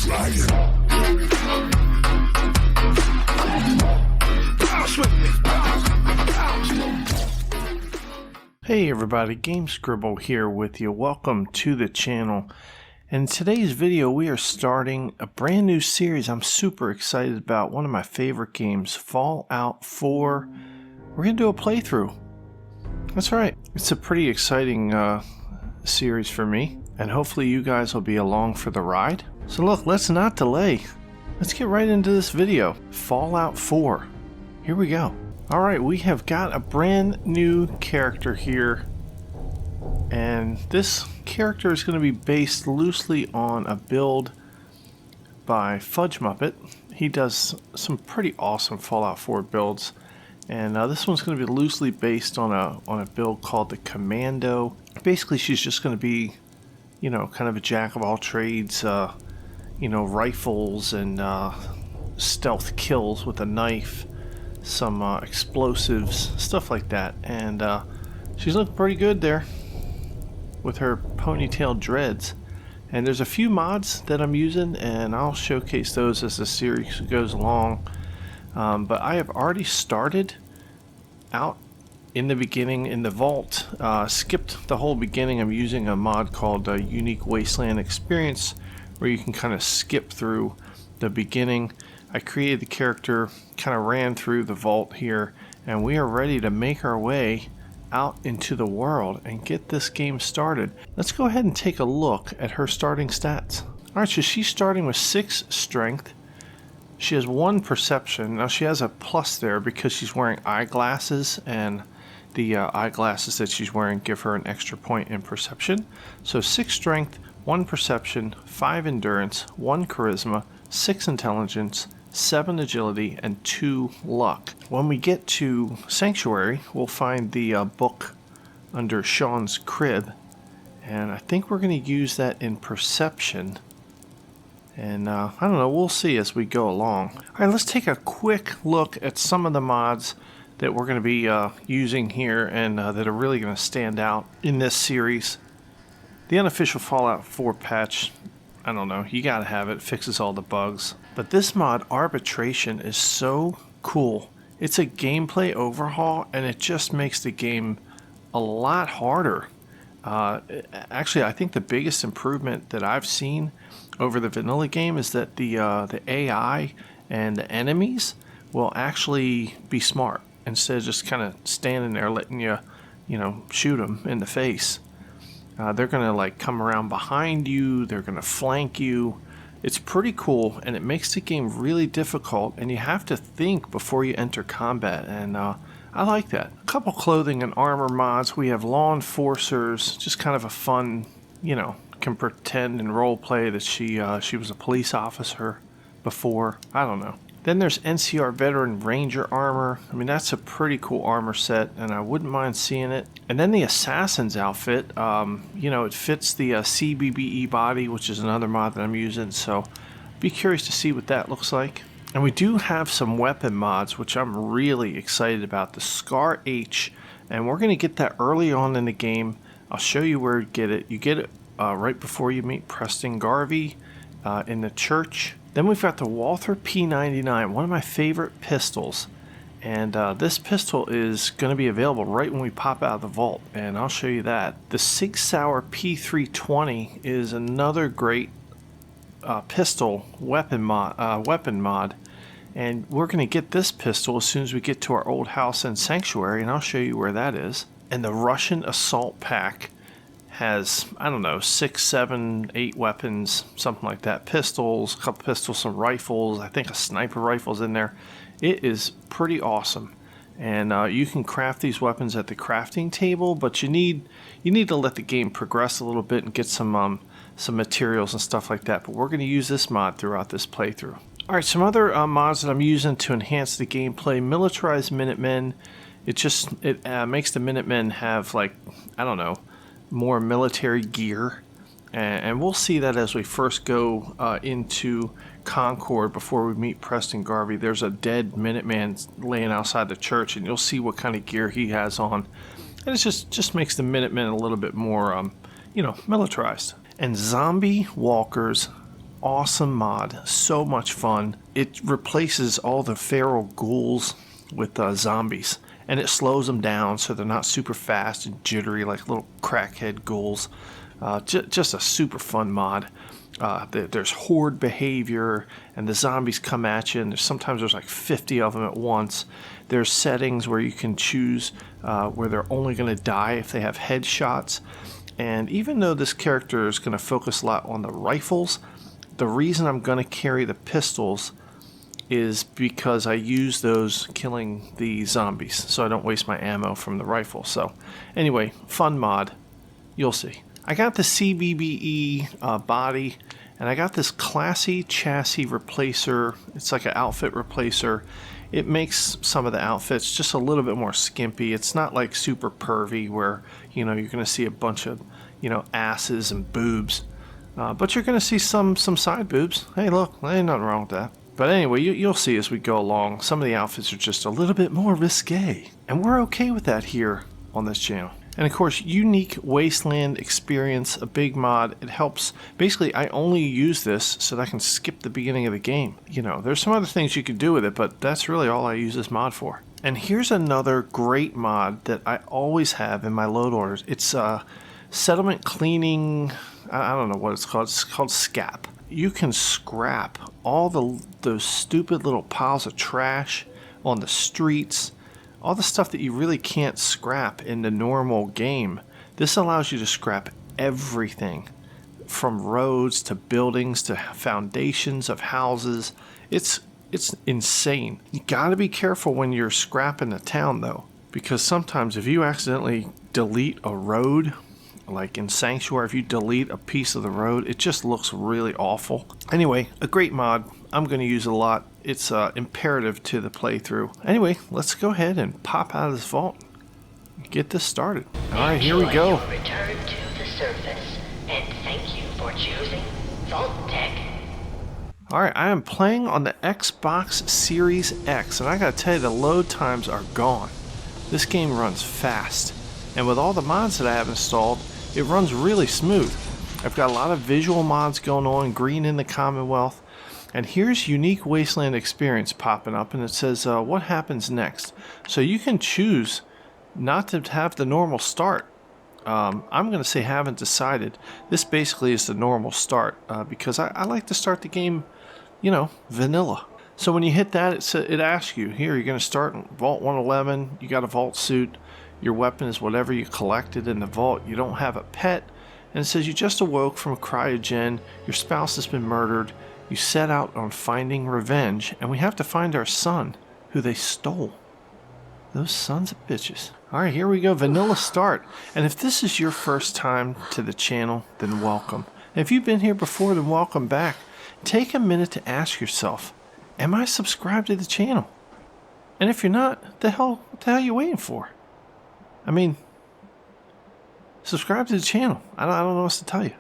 Hey everybody, Game Scribble here with you. Welcome to the channel. In today's video we are starting a brand new series I'm super excited about. One of my favorite games, Fallout 4. We're going to do a playthrough. That's right. It's a pretty exciting series for me, and hopefully you guys will be along for the ride. So look, let's not delay. Let's get right into this video. Fallout 4. Here we go. Alright, we have got a brand new character here, and this character is going to be based loosely on a build by Fudgemuppet. He does some pretty awesome Fallout 4 builds, and this one's going to be loosely based on a build called the Commando. Basically, she's just going to be, you know, kind of a jack of all trades, you know, rifles and stealth kills with a knife, some explosives, stuff like that. And she's looking pretty good there with her ponytail dreads. And there's a few mods that I'm using, and I'll showcase those as the series goes along. But I have already started out in the beginning in the vault, skipped the whole beginning. I'm using a mod called Unique Wasteland Experience, where you can kind of skip through the beginning. I created the character, kind of ran through the vault here, and we are ready to make our way out into the world and get this game started. Let's go ahead and take a look at her starting stats. Alright, so she's starting with 6 strength. She has 1 perception. Now she has a plus there because she's wearing eyeglasses, and the eyeglasses that she's wearing give her an extra point in perception. So 6 strength, 1 perception, 5 endurance, 1 charisma, 6 intelligence, 7 agility, and 2 luck. When we get to Sanctuary, we'll find the book under Sean's crib, and I think we're going to use that in perception. And I don't know, we'll see as we go along. Alright, let's take a quick look at some of the mods that we're going to be using here, and that are really going to stand out in this series. The unofficial Fallout 4 patch, I don't know, you gotta have it, fixes all the bugs. But this mod, Arbitration, is so cool. It's a gameplay overhaul, and it just makes the game a lot harder. Actually, I think the biggest improvement that I've seen over the vanilla game is that the AI and the enemies will actually be smart, instead of just kind of standing there letting you, you know, shoot them in the face. They're gonna like come around behind you, they're gonna flank you. It's pretty cool, and it makes the game really difficult, and you have to think before you enter combat, and I like that. A couple clothing and armor mods. We have Law Enforcers, just kind of a fun, you know, can pretend and role play that she was a police officer before. I don't know. Then there's NCR Veteran Ranger armor. I mean, that's a pretty cool armor set, and I wouldn't mind seeing it. And then the Assassin's outfit, you know, it fits the CBBE body, which is another mod that I'm using, so be curious to see what that looks like. And we do have some weapon mods, which I'm really excited about. The Scar H, and we're going to get that early on in the game. I'll show you where to get it. You get it right before you meet Preston Garvey in the church. Then we've got the Walther P99, one of my favorite pistols. And this pistol is going to be available right when we pop out of the vault, and I'll show you that. The Sig Sauer P320 is another great pistol weapon mod. And we're going to get this pistol as soon as we get to our old house in Sanctuary, and I'll show you where that is. And the Russian Assault Pack has, I don't know, 6, 7, 8 weapons, something like that. Pistols, a couple pistols, some rifles. I think a sniper rifle's in there. It is pretty awesome, and you can craft these weapons at the crafting table, but you need to let the game progress a little bit and get some materials and stuff like that. But we're going to use this mod throughout this playthrough. All right, some other mods that I'm using to enhance the gameplay: Militarized Minutemen. It makes the Minutemen have, like, I don't know, more military gear, and we'll see that as we first go into Concord before we meet Preston Garvey. There's a dead Minuteman laying outside the church, and you'll see what kind of gear he has on, and it just makes the Minutemen a little bit more you know, militarized. And zombie walkers awesome mod. So much fun. It replaces all the feral ghouls with zombies. And it slows them down so they're not super fast and jittery like little crackhead ghouls. Just a super fun mod. There's horde behavior, and the zombies come at you, and sometimes there's like 50 of them at once. There's settings where you can choose where they're only going to die if they have headshots. And even though this character is going to focus a lot on the rifles, the reason I'm going to carry the pistols is because I use those killing the zombies, so I don't waste my ammo from the rifle. So anyway, fun mod. You'll see. I got the CBBE body, and I got this classy chassis replacer. It's like an outfit replacer. It makes some of the outfits just a little bit more skimpy. It's not like super pervy where, you know, you're going to see a bunch of, you know, asses and boobs. But you're going to see some side boobs. Hey, look, there ain't nothing wrong with that. But anyway, you'll see as we go along, some of the outfits are just a little bit more risque. And we're okay with that here on this channel. And of course, Unique Wasteland Experience, a big mod. It helps. Basically, I only use this so that I can skip the beginning of the game. You know, there's some other things you could do with it, but that's really all I use this mod for. And here's another great mod that I always have in my load orders. It's settlement cleaning. I don't know what it's called. It's called SCAP. You can scrap all those stupid little piles of trash on the streets. All the stuff that you really can't scrap in the normal game. This allows you to scrap everything from roads to buildings to foundations of houses. It's insane. You gotta be careful when you're scrapping a town though, because sometimes if you accidentally delete a road, like in Sanctuary, if you delete a piece of the road, it just looks really awful. Anyway, a great mod. I'm going to use it a lot. It's imperative to the playthrough. Anyway, let's go ahead and pop out of this vault and get this started. All right, here we go. Return to the surface, and thank you for choosing Vault Tech. All right, I am playing on the Xbox Series X, and I gotta tell you, the load times are gone. This game runs fast, and with all the mods that I have installed, it runs really smooth. I've got a lot of visual mods going on, green in the Commonwealth. And here's Unique Wasteland Experience popping up, and it says, what happens next? So you can choose not to have the normal start. I'm going to say haven't decided. This basically is the normal start, because I like to start the game, you know, vanilla. So when you hit that, it asks you, here, you're going to start in Vault 111. You got a vault suit. Your weapon is whatever you collected in the vault. You don't have a pet. And it says you just awoke from cryogen. Your spouse has been murdered. You set out on finding revenge, and we have to find our son, who they stole. Those sons of bitches. All right, here we go, vanilla start. And if this is your first time to the channel, then welcome. And if you've been here before, then welcome back. Take a minute to ask yourself, am I subscribed to the channel? And if you're not, what the hell are you waiting for? I mean, subscribe to the channel. I don't know what to tell you.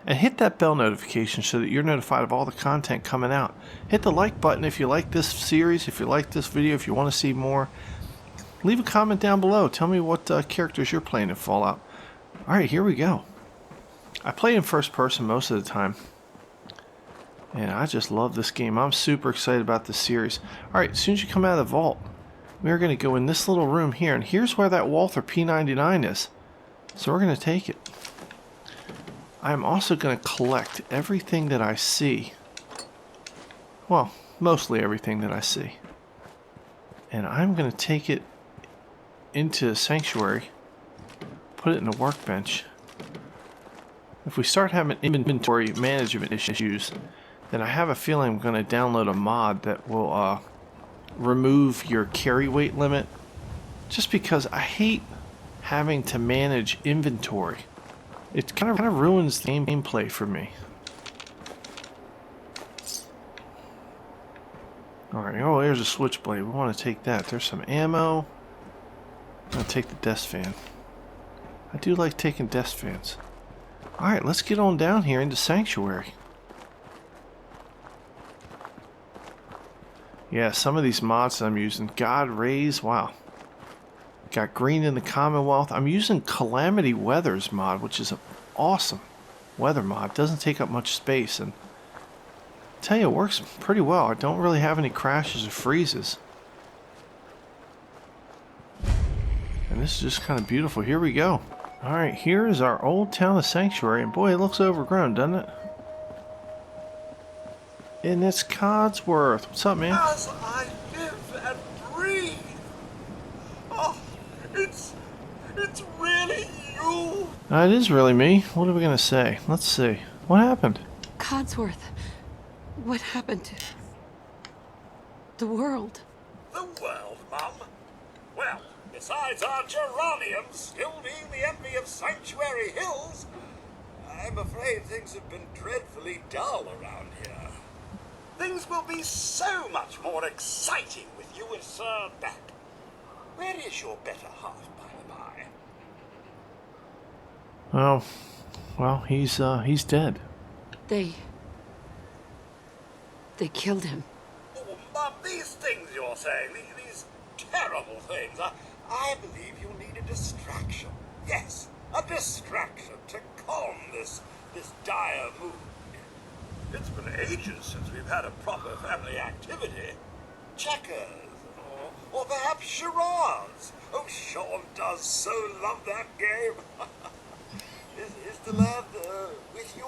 And hit that bell notification so that you're notified of all the content coming out. Hit the like button if you like this series, if you like this video, if you want to see more. Leave a comment down below. Tell me what characters you're playing in Fallout. Alright, here we go. I play in first person most of the time. And I just love this game. I'm super excited about this series. Alright, as soon as you come out of the vault, we're going to go in this little room here. And here's where that Walther P99 is. So we're going to take it. I'm also going to collect everything that I see. Well, mostly everything that I see. And I'm going to take it into Sanctuary, put it in the workbench. If we start having inventory management issues, then I have a feeling I'm going to download a mod that will remove your carry weight limit. Just because I hate having to manage inventory. It kind of ruins the gameplay for me. Alright, oh, there's a switchblade. We want to take that. There's some ammo. I'm going to take the desk fan. I do like taking desk fans. Alright, let's get on down here into Sanctuary. Yeah, some of these mods that I'm using. God Rays, wow. Got green in the Commonwealth. I'm using Calamity Weathers mod, which is an awesome weather mod. Doesn't take up much space, and tell you, it works pretty well. I don't really have any crashes or freezes. And this is just kind of beautiful. Here we go. Alright, here is our old town of Sanctuary. And boy, it looks overgrown, doesn't it? And it's Codsworth. What's up, man? As I live and breathe. Oh, it's really you. It is really me. What are we going to say? Let's see. What happened? Codsworth, what happened to the world? The world, Mum? Well, besides our geraniums still being the envy of Sanctuary Hills, I'm afraid things have been dreadfully dull around here. Things will be so much more exciting with you and Sir back. Where is your better half, by the by? Well, he's dead. They killed him. Oh, Mum, these things you're saying, these terrible things, I believe you need a distraction. Yes, a distraction to calm this dire mood. It's been ages since we've had a proper family activity. Checkers, or perhaps charades. Oh, Sean does so love that game. Is the lad with you?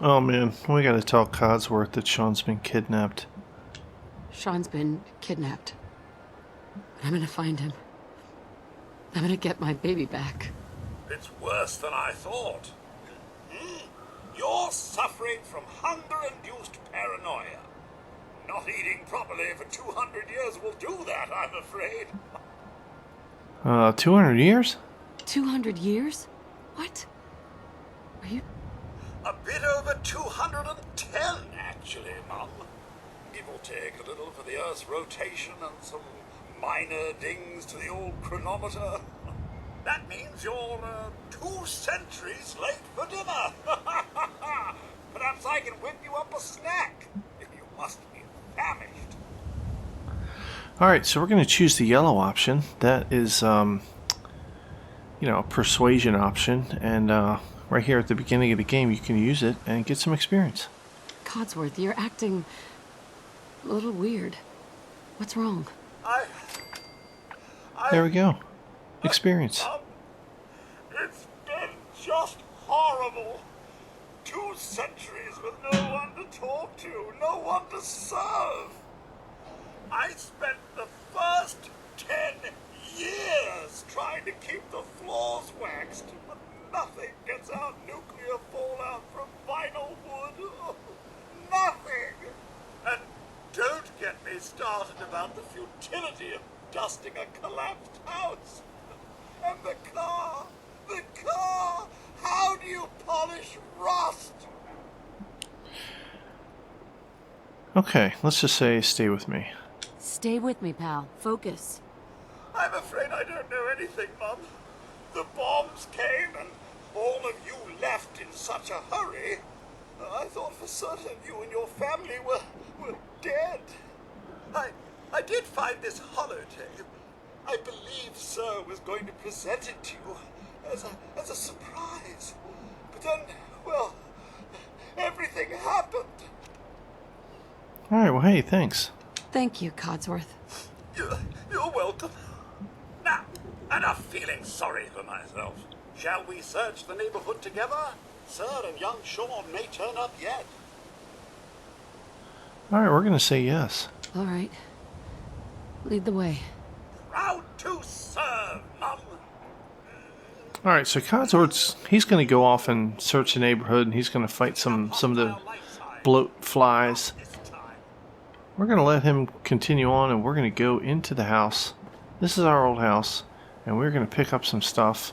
Oh man, we gotta tell Codsworth that Sean's been kidnapped. Sean's been kidnapped. I'm gonna find him. I'm gonna get my baby back. It's worse than I thought. You're suffering from hunger-induced paranoia. Not eating properly for 200 years will do that, I'm afraid. 200 years? 200 years? What? Are you... A bit over 210, actually, Mum. Give or take a little for the Earth's rotation and some minor dings to the old chronometer. That means you're 2 centuries late for dinner. Perhaps I can whip you up a snack. You must be famished. Alright, so we're going to choose the yellow option. That is, a persuasion option. And right here at the beginning of the game, you can use it and get some experience. Codsworth, you're acting a little weird. What's wrong? There we go. Experience. It's been just horrible. 2 centuries with no one to talk to, no one to serve. I spent the first 10 years trying to keep the floors waxed, but nothing gets out nuclear fallout from vinyl wood. Nothing. And don't get me started about the futility of dusting a collapsed house. And the car! How do you polish rust? Okay, let's just say stay with me. Stay with me, pal. Focus. I'm afraid I don't know anything, Mum. The bombs came and all of you left in such a hurry. I thought for certain you and your family were dead. I did find this holotape. I believe Sir was going to present it to you as a surprise. But then, well, everything happened. Alright, well hey, thanks. Thank you, Codsworth. You're welcome. Now, enough feeling sorry for myself. Shall we search the neighborhood together? Sir and young Sean may turn up yet. Alright, we're gonna say yes. All right. Lead the way. Proud to serve, Mum. Alright, so Codsworth's, he's gonna go off and search the neighborhood and he's gonna fight some of the bloat flies. We're gonna let him continue on and we're gonna go into the house. This is our old house and we're gonna pick up some stuff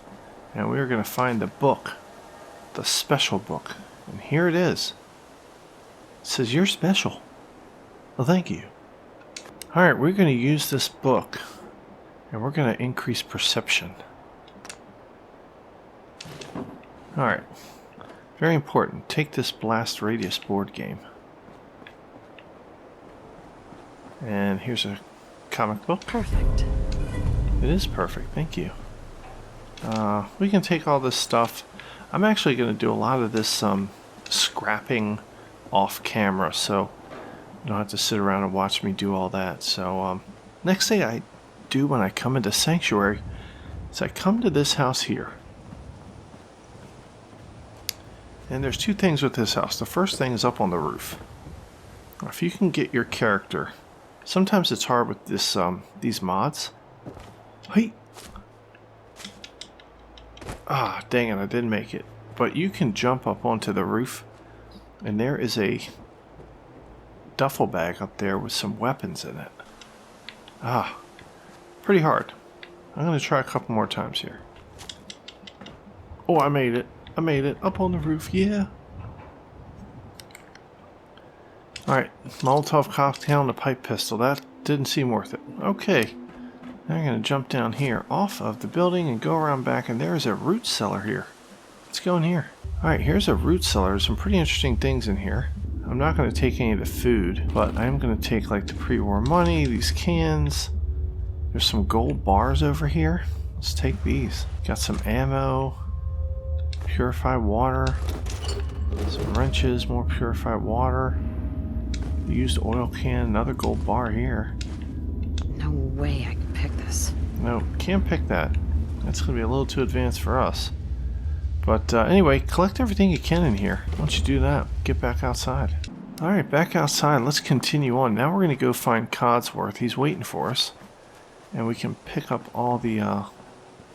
and we're gonna find the book. The special book. And here it is. It says you're special. Well, thank you. Alright, we're going to use this book and we're going to increase perception. Alright, very important. Take this Blast Radius board game. And here's a comic book. Perfect. It is perfect, thank you. We can take all this stuff. I'm actually going to do a lot of this scrapping off camera, so you don't have to sit around and watch me do all that. So next thing I do when I come into Sanctuary is I come to this house here. And there's two things with this house. The first thing is up on the roof. If you can get your character, sometimes it's hard with this these mods. Hey. Ah, dang it, I didn't make it. But you can jump up onto the roof, and there is a duffel bag up there with some weapons in it. Ah, pretty hard. I'm going to try a couple more times here. Oh, I made it. I made it. Up on the roof, yeah. Alright, Molotov cocktail and a pipe pistol. That didn't seem worth it. Okay. Now I'm going to jump down here off of the building and go around back, and there's a root cellar here. Let's go in here. Alright, here's a root cellar. There's some pretty interesting things in here. I'm not going to take any of the food, but I am going to take like the pre-war money, these cans. There's some gold bars over here. Let's take these. Got some ammo, purified water, some wrenches, more purified water, used oil can, another gold bar here. No way I can pick this. No, can't pick that. That's going to be a little too advanced for us. But anyway, collect everything you can in here. Once you do that, get back outside. Alright, back outside. Let's continue on. Now we're going to go find Codsworth. He's waiting for us. And we can pick up all the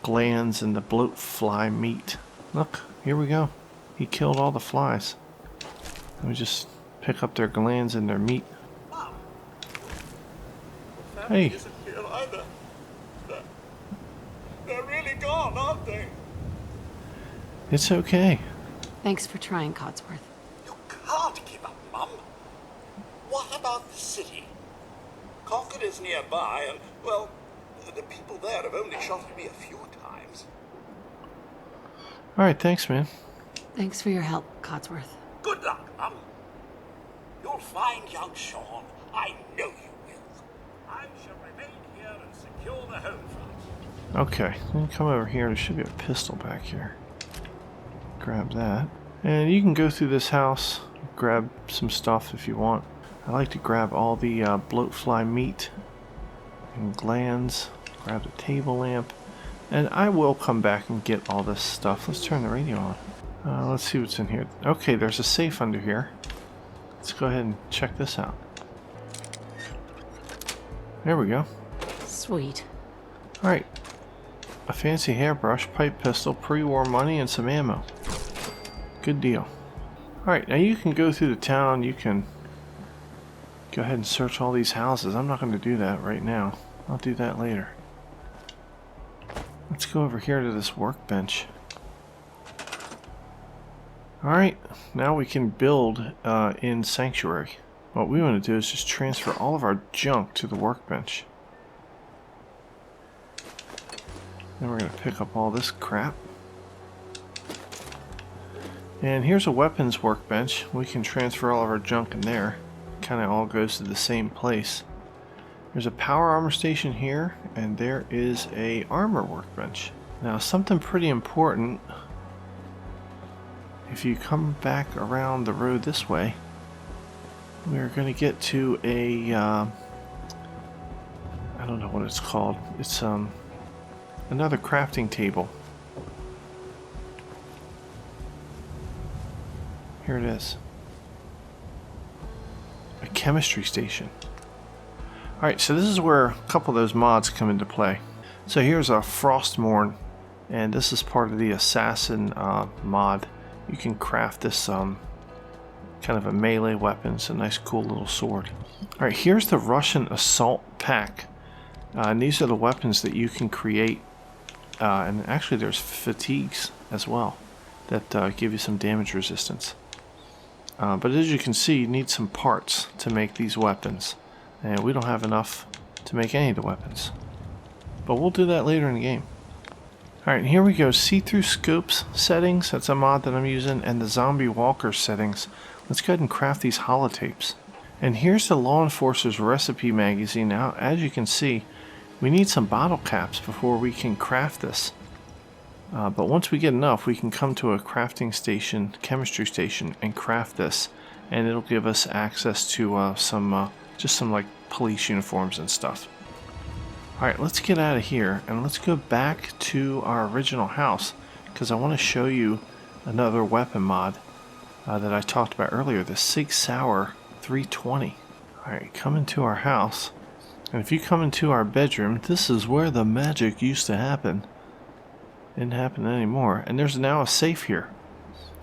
glands and the bloat fly meat. Look, here we go. He killed all the flies. Let me just pick up their glands and their meat. Hey. Isn't here either. They're really gone, aren't they? It's okay. Thanks for trying, Codsworth. You can't give up, Mum. What about the city? Concord is nearby, and, well, the people there have only shot at me a few times. Alright, thanks, man. Thanks for your help, Codsworth. Good luck, Mum. You'll find young Sean. I know you will. I shall remain here and secure the home front. Okay, let me come over here. There should be a pistol back here. Grab that. And you can go through this house, grab some stuff if you want. I like to grab all the bloatfly meat and glands, grab the table lamp, and I will come back and get all this stuff. Let's turn the radio on. Let's see what's in here. Okay, there's a safe under here. Let's go ahead and check this out. There we go. Sweet. Alright. A fancy hairbrush, pipe pistol, pre-war money, and some ammo. Good deal. Alright, now you can go through the town. You can go ahead and search all these houses. I'm not going to do that right now. I'll do that later. Let's go over here to this workbench. Alright, now we can build in Sanctuary. What we want to do is just transfer all of our junk to the workbench. Then we're going to pick up all this crap. And here's a weapons workbench. We can transfer all of our junk in there. Kind of all goes to the same place. There's a power armor station here, and there is a armor workbench. Now something pretty important. If you come back around the road this way, we're going to get to a I don't know what it's called. It's another crafting table. Here it is. A chemistry station. Alright, so this is where a couple of those mods come into play. So here's a Frostmourne, and this is part of the Assassin mod. You can craft this kind of a melee weapon. It's a nice cool little sword. Alright, here's the Russian Assault Pack. And these are the weapons that you can create. And actually there's fatigues as well that give you some damage resistance. But as you can see, you need some parts to make these weapons. And we don't have enough to make any of the weapons. But we'll do that later in the game. Alright, here we go. See-through scopes settings. That's a mod that I'm using. And the zombie walker settings. Let's go ahead and craft these holotapes. And here's the Law Enforcer's Recipe Magazine. Now, as you can see, we need some bottle caps before we can craft this. But once we get enough, we can come to a crafting station, chemistry station, and craft this. and it'll give us access to just some like police uniforms and stuff. Alright, let's get out of here and let's go back to our original house, because I want to show you another weapon mod that I talked about earlier, the Sig Sauer 320. Alright, come into our house, and if you come into our bedroom, this is where the magic used to happen. Didn't happen anymore, and there's now a safe here,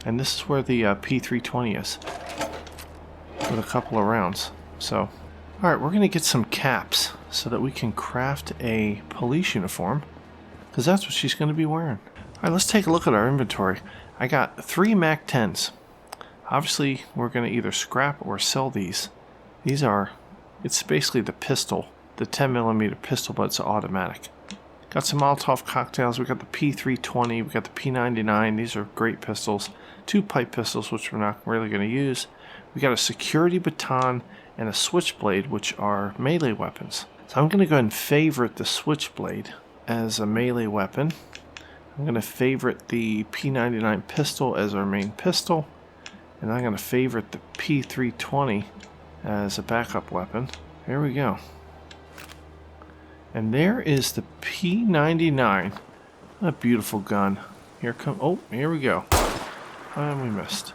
and this is where the P320 is, with a couple of rounds. So, alright, we're going to get some caps so that we can craft a police uniform, because that's what she's going to be wearing. Alright, let's take a look at our inventory. I got 3 MAC 10s. Obviously, we're going to either scrap or sell these. These are, it's basically the pistol, the 10mm pistol, but it's automatic. Got some Molotov cocktails. We got the P320, we got the P99. These are great pistols. 2 pipe pistols, which we're not really going to use. We got a security baton and a switchblade, which are melee weapons. So I'm going to go ahead and favorite the switchblade as a melee weapon. I'm going to favorite the P99 pistol as our main pistol. And I'm going to favorite the P320 as a backup weapon. Here we go. And there is the P99. A beautiful gun. Here come. Oh, here we go. And we missed.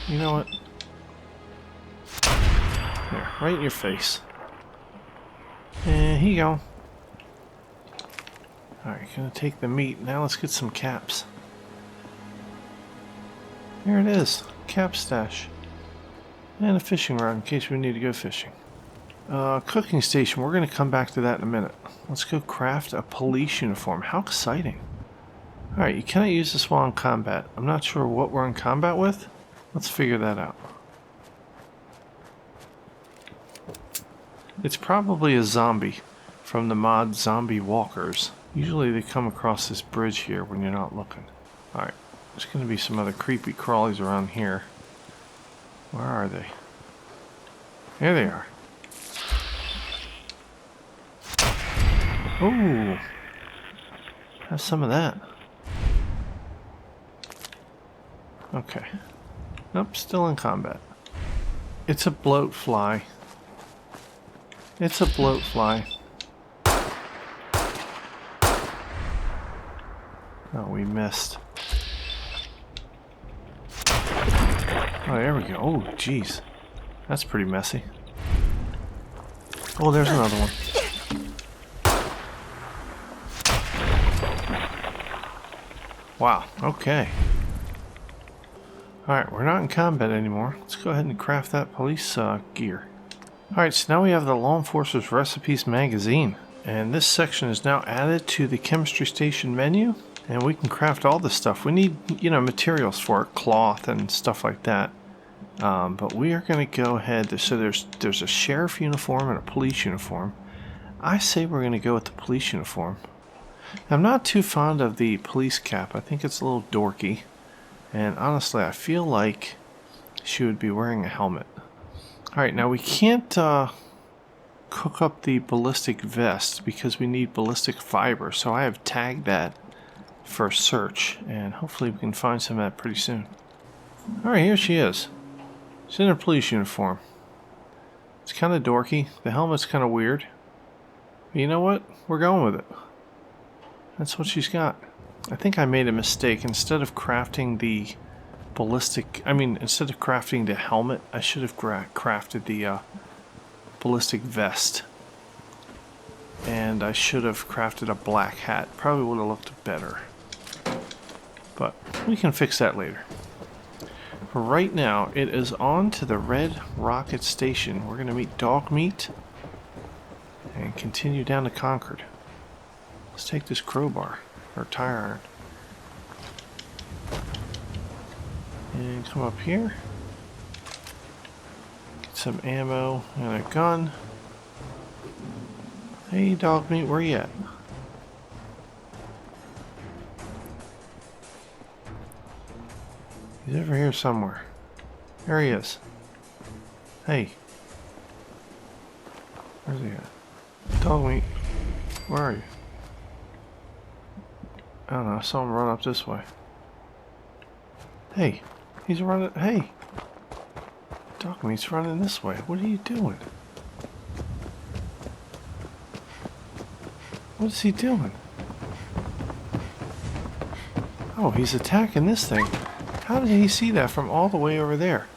You know what? There, right in your face. And here you go. Alright, gonna take the meat. Now let's get some caps. Here it is. Cap stash. And a fishing rod in case we need to go fishing. Cooking station. We're going to come back to that in a minute. Let's go craft a police uniform. How exciting. Alright, you cannot use this while in combat. I'm not sure what we're in combat with. Let's figure that out. It's probably a zombie from the mod Zombie Walkers. Usually they come across this bridge here when you're not looking. Alright, there's going to be some other creepy crawlies around here. Where are they? There they are. Ooh. Have some of that. Okay. Nope, still in combat. It's a bloat fly. It's a bloat fly. Oh, we missed. Oh, there we go. Oh, jeez. That's pretty messy. Oh, there's another one. Wow, okay. Alright, we're not in combat anymore. Let's go ahead and craft that police gear. Alright, so now we have the Law Enforcer's Recipes magazine. And this section is now added to the chemistry station menu. And we can craft all this stuff. We need, materials for it, cloth and stuff like that. But we are going to go ahead. So there's a sheriff uniform and a police uniform. I say we're going to go with the police uniform. I'm not too fond of the police cap. I think it's a little dorky. And honestly, I feel like she would be wearing a helmet. Alright, now we can't cook up the ballistic vest because we need ballistic fiber. So I have tagged that for a search, and hopefully we can find some of that pretty soon. Alright, here she is. She's in her police uniform. It's kind of dorky. The helmet's kind of weird. But you know what? We're going with it. That's what she's got. I think I made a mistake. Instead of crafting the instead of crafting the helmet, I should have crafted the ballistic vest. And I should have crafted a black hat. Probably would have looked better. But we can fix that later. For right now, it is on to the Red Rocket Station. We're going to meet Dogmeat and continue down to Concord. Let's take this crowbar, or tire iron. And come up here. Get some ammo and a gun. Hey, Dogmeat, where you at? He's over here somewhere. There he is. Hey. Where's he at? Dogmeat, where are you? I don't know, I saw him run up this way. Hey, he's running. Hey, Dogmeat's running this way. What are you doing? What is he doing? Oh, he's attacking this thing. How did he see that from all the way over there?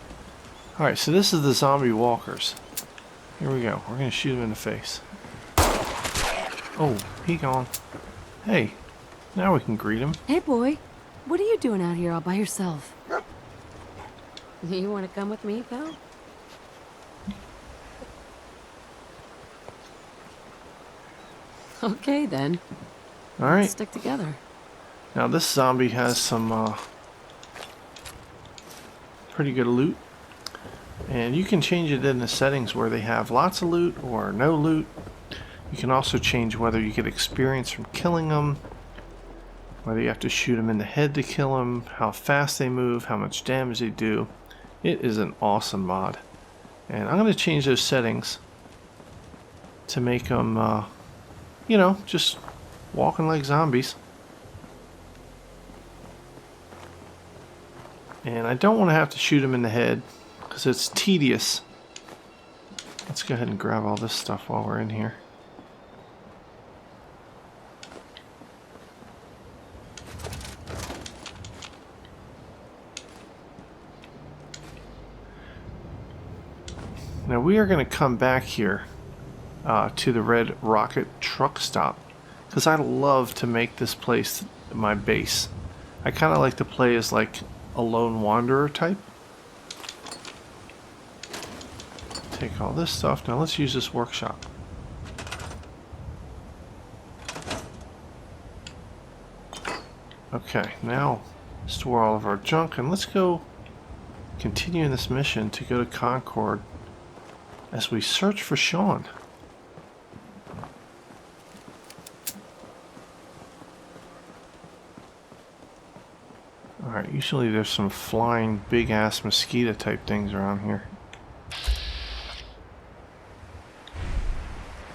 Alright, so this is the zombie walkers. Here we go. We're going to shoot him in the face. Oh, he gone. Hey, now we can greet him. Hey, boy. What are you doing out here all by yourself? You want to come with me, pal? Okay, then. Alright. Let's stick together. Now this zombie has some pretty good loot. And you can change it in the settings where they have lots of loot or no loot. You can also change whether you get experience from killing them, whether you have to shoot them in the head to kill them, how fast they move, how much damage they do. It is an awesome mod. And I'm going to change those settings to make them, you know, just walking like zombies. And I don't want to have to shoot them in the head because it's tedious. Let's go ahead and grab all this stuff while we're in here. Now we are going to come back here to the Red Rocket truck stop because I love to make this place my base. I kind of like to play as like a lone wanderer type. Take all this stuff. Now let's use this workshop. Okay, now store all of our junk and let's go continue in this mission to go to Concord as we search for Sean. Alright, usually there's some flying big ass mosquito type things around here.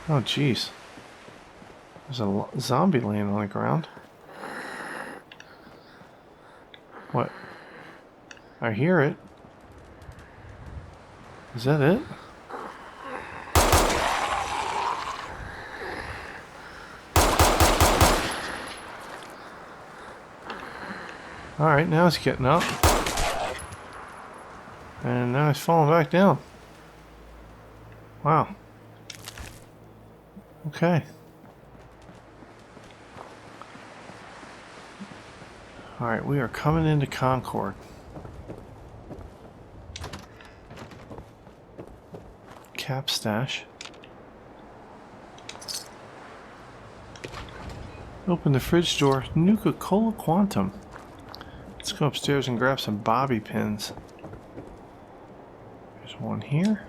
Oh jeez. There's a zombie laying on the ground. What? I hear it. Is that it? Alright, now it's getting up. And now it's falling back down. Wow. Okay. Alright, we are coming into Concord. Cap stash. Open the fridge door. Nuka-Cola Quantum. Let's go upstairs and grab some bobby pins. There's one here.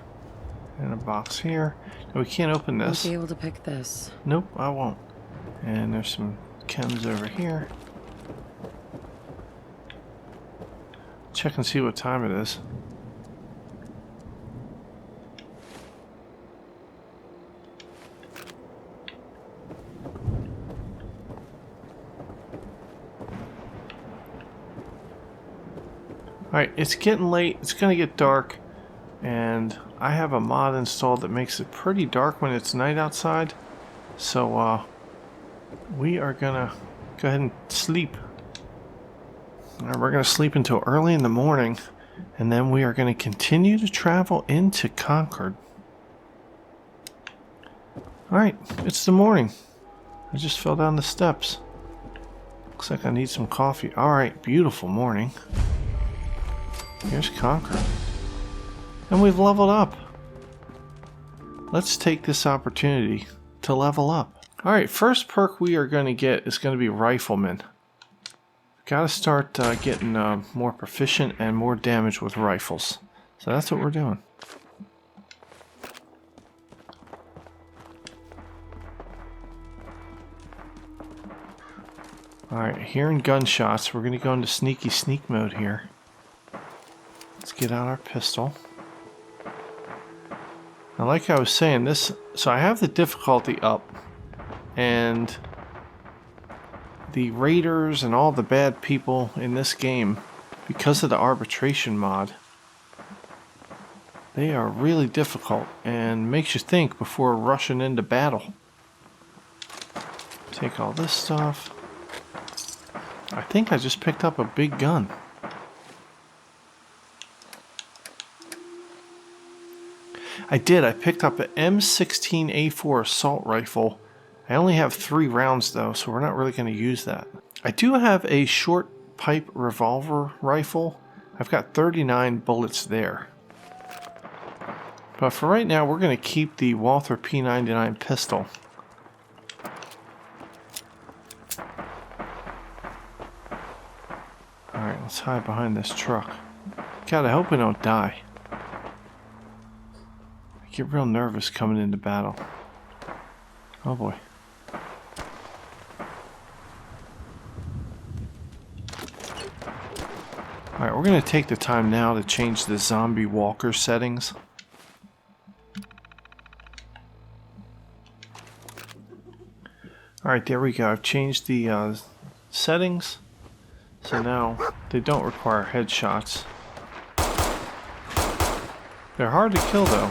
And a box here. No, we can't open this. Won't be able to pick this. Nope, I won't. And there's some chems over here. Check and see what time it is. Alright, it's getting late, it's gonna get dark, and I have a mod installed that makes it pretty dark when it's night outside. So, we are gonna go ahead and sleep. Alright, we're gonna sleep until early in the morning, and then we are gonna continue to travel into Concord. Alright, it's the morning. I just fell down the steps. Looks like I need some coffee. Alright, beautiful morning. Here's Concord. And we've leveled up. Let's take this opportunity to level up. Alright, first perk we are going to get is going to be Rifleman. Gotta start getting more proficient and more damage with rifles. So that's what we're doing. Alright, hearing gunshots, we're going to go into sneaky sneak mode here. Let's get out our pistol. Now, like I was saying, so I have the difficulty up, and the raiders and all the bad people in this game, because of the arbitration mod, They are really difficult and makes you think before rushing into battle. Take all this stuff. I think I just picked up a big gun. I did. I picked up an M16A4 assault rifle. I only have 3 rounds though, so we're not really going to use that. I do have a short pipe revolver rifle. I've got 39 bullets there. But for right now, we're going to keep the Walther P99 pistol. Alright, let's hide behind this truck. God, I hope we don't die. I get real nervous coming into battle. Oh boy. Alright, we're going to take the time now to change the zombie walker settings. Alright, there we go. I've changed the settings. So now they don't require headshots. They're hard to kill though.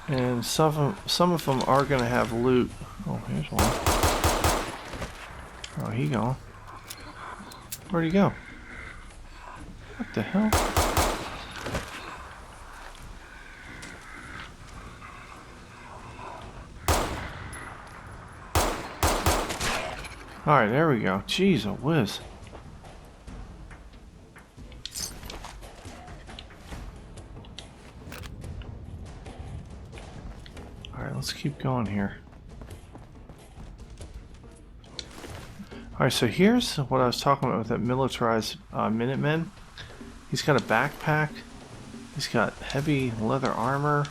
And some of them are going to have loot. Oh, here's one. Oh, he gone. Where'd he go? What the hell? Alright, there we go. Jeez, a whiz. Alright, let's keep going here. Alright, so here's what I was talking about with that militarized Minutemen. He's got a backpack. He's got heavy leather armor.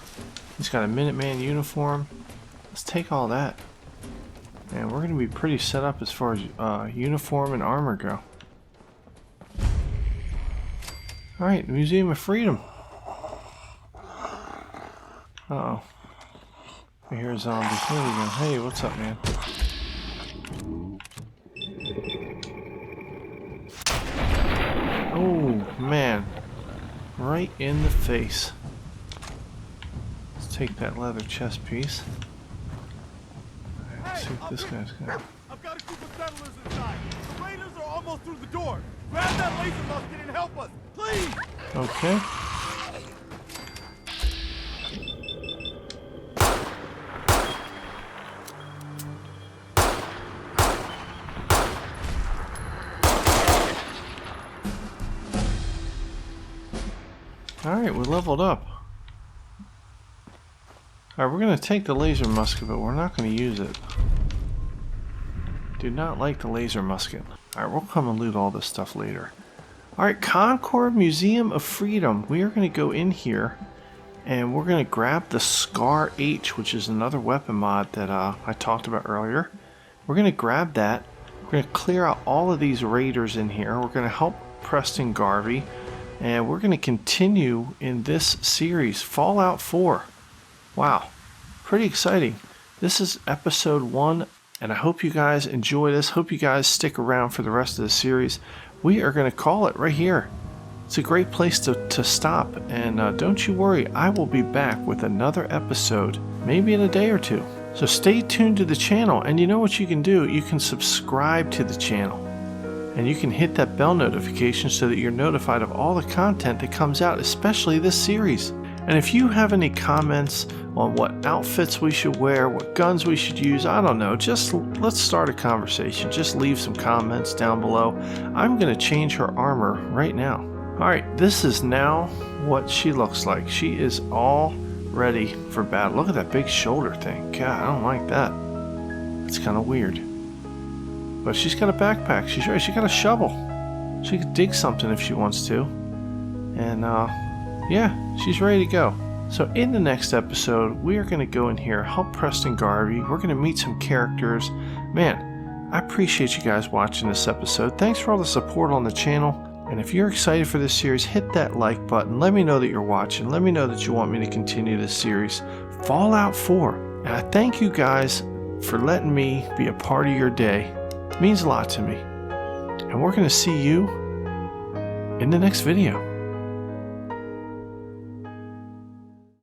He's got a Minuteman uniform. Let's take all that. And we're going to be pretty set up as far as uniform and armor go. Alright, Museum of Freedom. Uh-oh. I hear zombies. There we go. Hey, what's up, man? Oh, man. Right in the face. Let's take that leather chest piece. See what this guy's got. I've got a group of settlers inside. The raiders are almost through the door. Grab that laser musket and help us, please. Okay. Alright, we leveled up. Alright, we're going to take the laser musket, but we're not going to use it. Do not like the laser musket. Alright, we'll come and loot all this stuff later. Alright, Concord Museum of Freedom. We are going to go in here and we're going to grab the Scar H, which is another weapon mod that I talked about earlier. We're going to grab that. We're going to clear out all of these raiders in here. We're going to help Preston Garvey. And we're going to continue in this series, Fallout 4. Wow, pretty exciting. This is episode 1, and I hope you guys enjoy this. Hope you guys stick around for the rest of the series. We are going to call it right here. It's a great place to stop, and don't you worry, I will be back with another episode, maybe in a day or two. So stay tuned to the channel, and you know what you can do? You can subscribe to the channel. And you can hit that bell notification so that you're notified of all the content that comes out, especially this series. And if you have any comments on what outfits we should wear, what guns we should use, I don't know, just let's start a conversation. Just leave some comments down below. I'm going to change her armor right now. Alright, this is now what she looks like. She is all ready for battle. Look at that big shoulder thing. God, I don't like that. It's kind of weird. But she's got a backpack. She's ready. She's got a shovel. She could dig something if she wants to. And, yeah, she's ready to go. So in the next episode, we are going to go in here, help Preston Garvey. We're going to meet some characters. Man, I appreciate you guys watching this episode. Thanks for all the support on the channel. And if you're excited for this series, hit that like button. Let me know that you're watching. Let me know that you want me to continue this series. Fallout 4. And I thank you guys for letting me be a part of your day. It means a lot to me. And and we're going to see you in the next video.